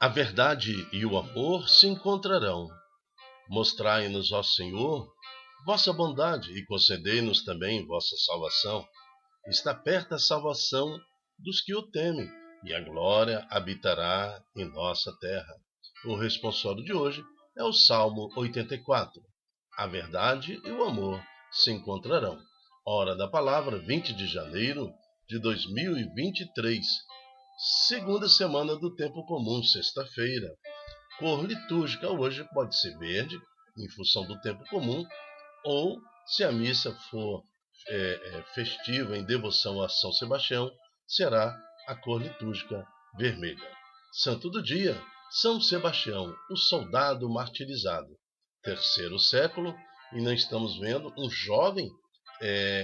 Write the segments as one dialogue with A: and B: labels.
A: A verdade e o amor se encontrarão. Mostrai-nos, ó Senhor, vossa bondade e concedei-nos também vossa salvação. Está perto a salvação dos que o temem, e a glória habitará em nossa terra. O responsório de hoje é o Salmo 84. A verdade e o amor se encontrarão. Hora da palavra, 20 de janeiro de 2023. Segunda semana do tempo comum, sexta-feira. Cor litúrgica hoje pode ser verde, em função do tempo comum, ou, se a missa for festiva em devoção a São Sebastião, será a cor litúrgica vermelha. Santo do dia, São Sebastião, o soldado martirizado. Terceiro século, e nós estamos vendo um jovem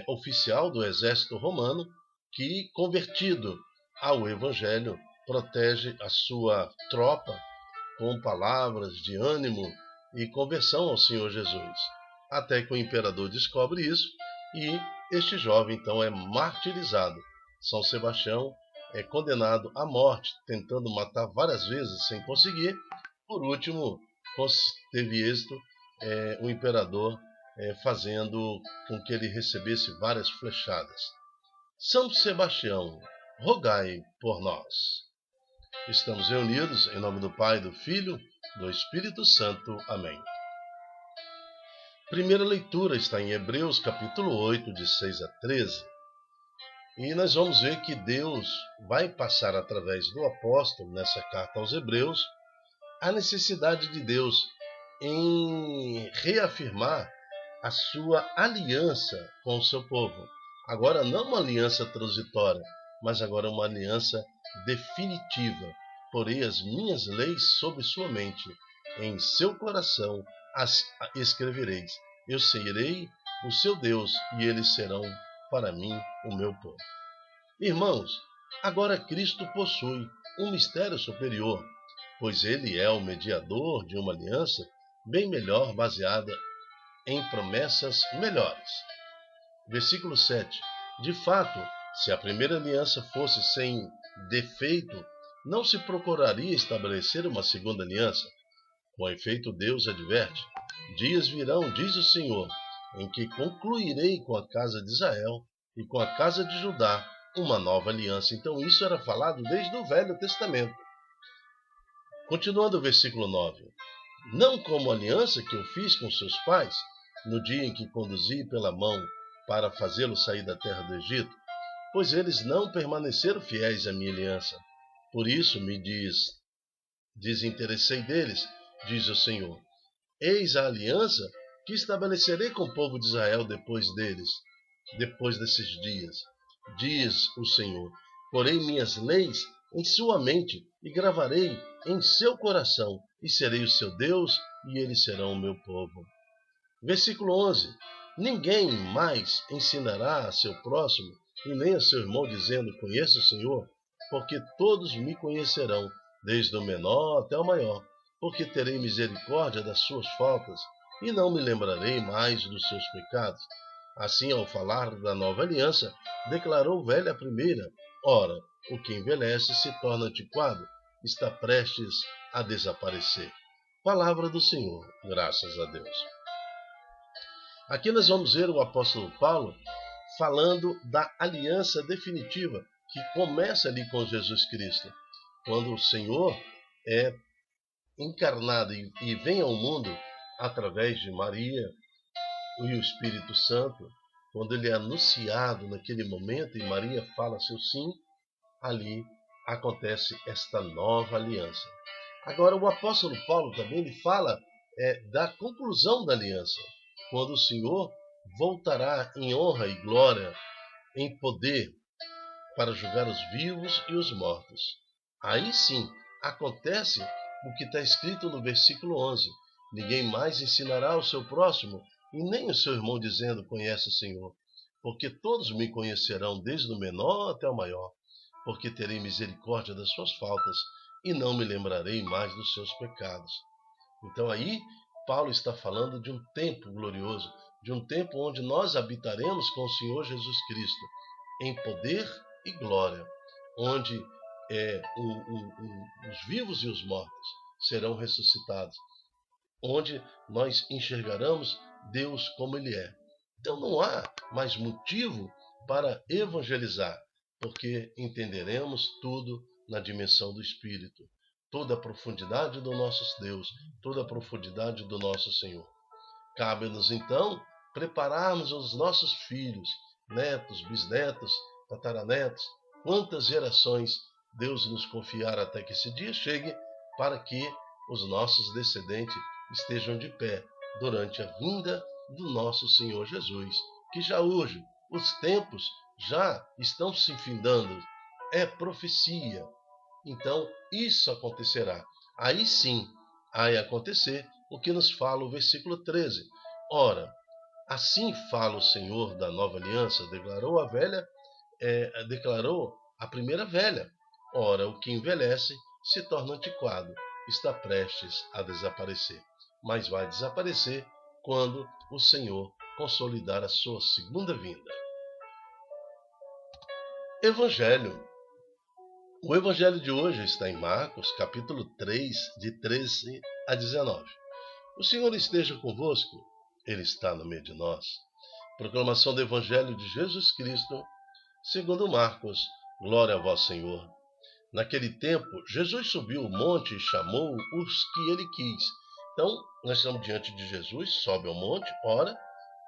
A: oficial do exército romano que, convertido ao Evangelho, protege a sua tropa com palavras de ânimo e conversão ao Senhor Jesus. Até que o imperador descobre isso e este jovem então é martirizado. São Sebastião é condenado à morte, tentando matar várias vezes sem conseguir. Por último, teve êxito o imperador fazendo com que ele recebesse várias flechadas. São Sebastião, rogai por nós. Estamos reunidos em nome do Pai, do Filho, do Espírito Santo. Amém. Primeira leitura está em Hebreus, capítulo 8, de 6 a 13. E nós vamos ver que Deus vai passar através do apóstolo, nessa carta aos Hebreus, a necessidade de Deus em reafirmar a sua aliança com o seu povo. Agora não uma aliança transitória, mas agora uma aliança definitiva. Porei as minhas leis sobre sua mente, em seu coração as escrevereis. Eu serei o seu Deus e eles serão para mim o meu povo. Irmãos, agora Cristo possui um mistério superior, pois ele é o mediador de uma aliança bem melhor, baseada em promessas melhores. Versículo 7. De fato, se a primeira aliança fosse sem defeito, não se procuraria estabelecer uma segunda aliança. Com efeito, Deus adverte: dias virão, diz o Senhor, em que concluirei com a casa de Israel e com a casa de Judá uma nova aliança. Então isso era falado desde o Velho Testamento. Continuando o versículo 9. Não como a aliança que eu fiz com seus pais, no dia em que conduzi pela mão para fazê-los sair da terra do Egito, pois eles não permaneceram fiéis à minha aliança. Por isso me desinteressei deles, diz o Senhor. Eis a aliança que estabelecerei com o povo de Israel depois desses dias, diz o Senhor. Porei minhas leis em sua mente e gravarei em seu coração, e serei o seu Deus, e eles serão o meu povo. Versículo 11. Ninguém mais ensinará a seu próximo e nem a seu irmão, dizendo: conheça o Senhor, porque todos me conhecerão, desde o menor até o maior, porque terei misericórdia das suas faltas e não me lembrarei mais dos seus pecados. Assim, ao falar da nova aliança, declarou velha a primeira. Ora, o que envelhece se torna antiquado, está prestes a desaparecer. Palavra do Senhor, graças a Deus. Aqui nós vamos ver o apóstolo Paulo falando da aliança definitiva, que começa ali com Jesus Cristo. Quando o Senhor é encarnado e vem ao mundo através de Maria e o Espírito Santo, quando ele é anunciado naquele momento e Maria fala seu sim, ali acontece esta nova aliança. Agora o apóstolo Paulo também ele fala da conclusão da aliança, quando o Senhor voltará em honra e glória, em poder, para julgar os vivos e os mortos. Aí sim acontece o que está escrito no versículo 11. Ninguém mais ensinará ao seu próximo e nem o seu irmão, dizendo: conhece o Senhor, porque todos me conhecerão, desde o menor até o maior, porque terei misericórdia das suas faltas e não me lembrarei mais dos seus pecados. Então aí Paulo está falando de um tempo glorioso, de um tempo onde nós habitaremos com o Senhor Jesus Cristo, em poder e glória, onde os vivos e os mortos serão ressuscitados, onde nós enxergaremos Deus como Ele é. Então não há mais motivo para evangelizar, porque entenderemos tudo na dimensão do Espírito, toda a profundidade do nosso Deus, toda a profundidade do nosso Senhor. Cabe-nos então prepararmos os nossos filhos, netos, bisnetos, tataranetos, quantas gerações Deus nos confiar até que esse dia chegue, para que os nossos descendentes estejam de pé durante a vinda do nosso Senhor Jesus, que já hoje os tempos já estão se findando. É profecia. Então isso acontecerá. Aí sim vai acontecer o que nos fala o versículo 13. Ora, assim fala o Senhor da nova aliança, declarou a primeira velha. Ora, o que envelhece se torna antiquado, está prestes a desaparecer, mas vai desaparecer quando o Senhor consolidar a sua segunda vinda. Evangelho. O Evangelho de hoje está em Marcos, capítulo 3, de 13 a 19. O Senhor esteja convosco, Ele está no meio de nós. Proclamação do Evangelho de Jesus Cristo, segundo Marcos. Glória a vós, Senhor. Naquele tempo, Jesus subiu o monte e chamou os que Ele quis. Então, nós estamos diante de Jesus, sobe ao monte, ora,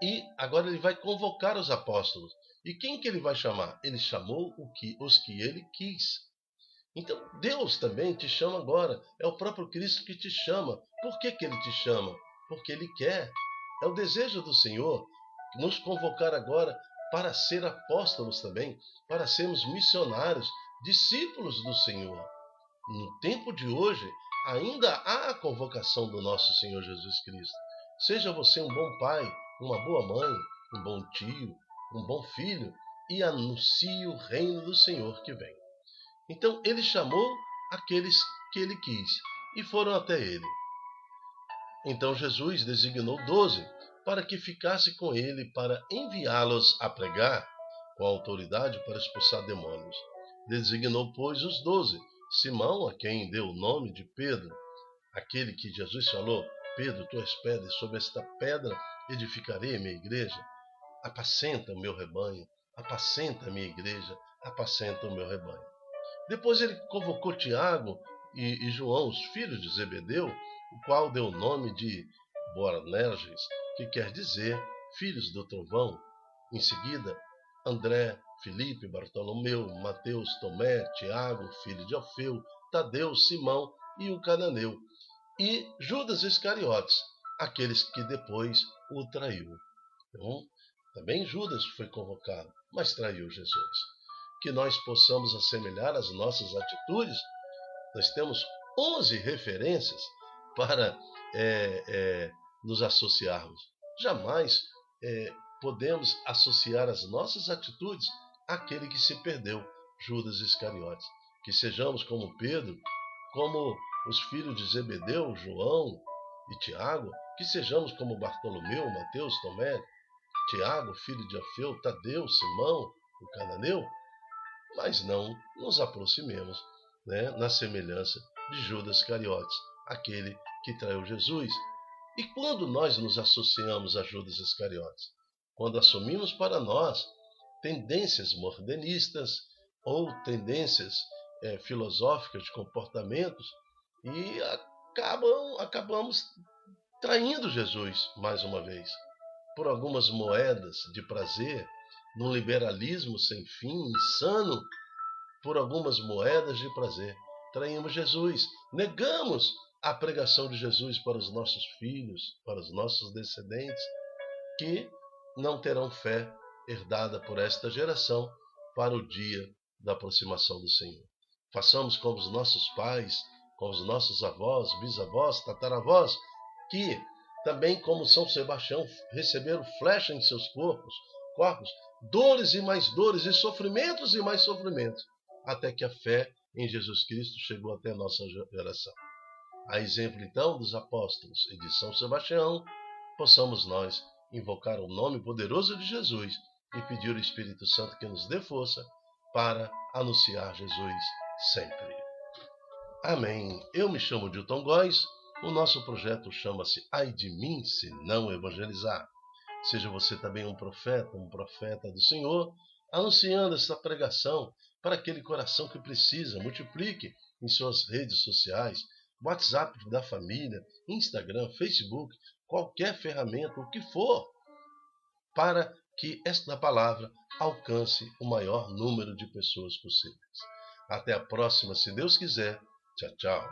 A: e agora Ele vai convocar os apóstolos. E quem que Ele vai chamar? Ele chamou os que Ele quis. Então, Deus também te chama agora. É o próprio Cristo que te chama. Por que que Ele te chama? Porque Ele quer. É o desejo do Senhor nos convocar agora para ser apóstolos também, para sermos missionários, discípulos do Senhor. No tempo de hoje, ainda há a convocação do nosso Senhor Jesus Cristo. Seja você um bom pai, uma boa mãe, um bom tio, um bom filho, e anuncie o reino do Senhor que vem. Então Ele chamou aqueles que Ele quis e foram até Ele. Então Jesus designou 12 para que ficasse com Ele, para enviá-los a pregar com autoridade para expulsar demônios. Designou, pois, os 12. Simão, a quem deu o nome de Pedro, aquele que Jesus falou: Pedro, tu és pedra, e sobre esta pedra edificarei a minha igreja. Apacenta o meu rebanho, apacenta a minha igreja, apacenta o meu rebanho. Depois ele convocou Tiago e João, os filhos de Zebedeu, o qual deu o nome de Boanerges, que quer dizer filhos do trovão. Em seguida, André, Filipe, Bartolomeu, Mateus, Tomé, Tiago, filho de Alfeu, Tadeu, Simão e o cananeu, e Judas Iscariotes, aqueles que depois o traiu. Então, também Judas foi convocado, mas traiu Jesus. Que nós possamos assemelhar as nossas atitudes. Nós temos 11 referências para nos associarmos. Jamais podemos associar as nossas atitudes àquele que se perdeu, Judas Iscariotes. Que sejamos como Pedro, como os filhos de Zebedeu, João e Tiago, que sejamos como Bartolomeu, Mateus, Tomé, Tiago, filho de Alfeu, Tadeu, Simão, o cananeu, mas não nos aproximemos, na semelhança de Judas Iscariotes, aquele que traiu Jesus. E quando nós nos associamos a Judas Iscariotes? Quando assumimos para nós tendências modernistas ou tendências filosóficas de comportamentos e acabamos traindo Jesus mais uma vez por algumas moedas de prazer, num liberalismo sem fim, insano, por algumas moedas de prazer. Traímos Jesus, negamos a pregação de Jesus para os nossos filhos, para os nossos descendentes, que não terão fé herdada por esta geração para o dia da aproximação do Senhor. Façamos como os nossos pais, como os nossos avós, bisavós, tataravós, que também, como São Sebastião, receberam flecha em seus corpos, dores e mais dores, e sofrimentos e mais sofrimentos, até que a fé em Jesus Cristo chegou até a nossa geração. A exemplo, então, dos apóstolos e de São Sebastião, possamos nós invocar o nome poderoso de Jesus e pedir ao Espírito Santo que nos dê força para anunciar Jesus sempre. Amém. Eu me chamo Dilton Góes. O nosso projeto chama-se Ai de mim se não evangelizar. Seja você também um profeta do Senhor, anunciando essa pregação para aquele coração que precisa. Multiplique em suas redes sociais, WhatsApp da família, Instagram, Facebook, qualquer ferramenta, o que for, para que esta palavra alcance o maior número de pessoas possíveis. Até a próxima, se Deus quiser. Tchau, tchau.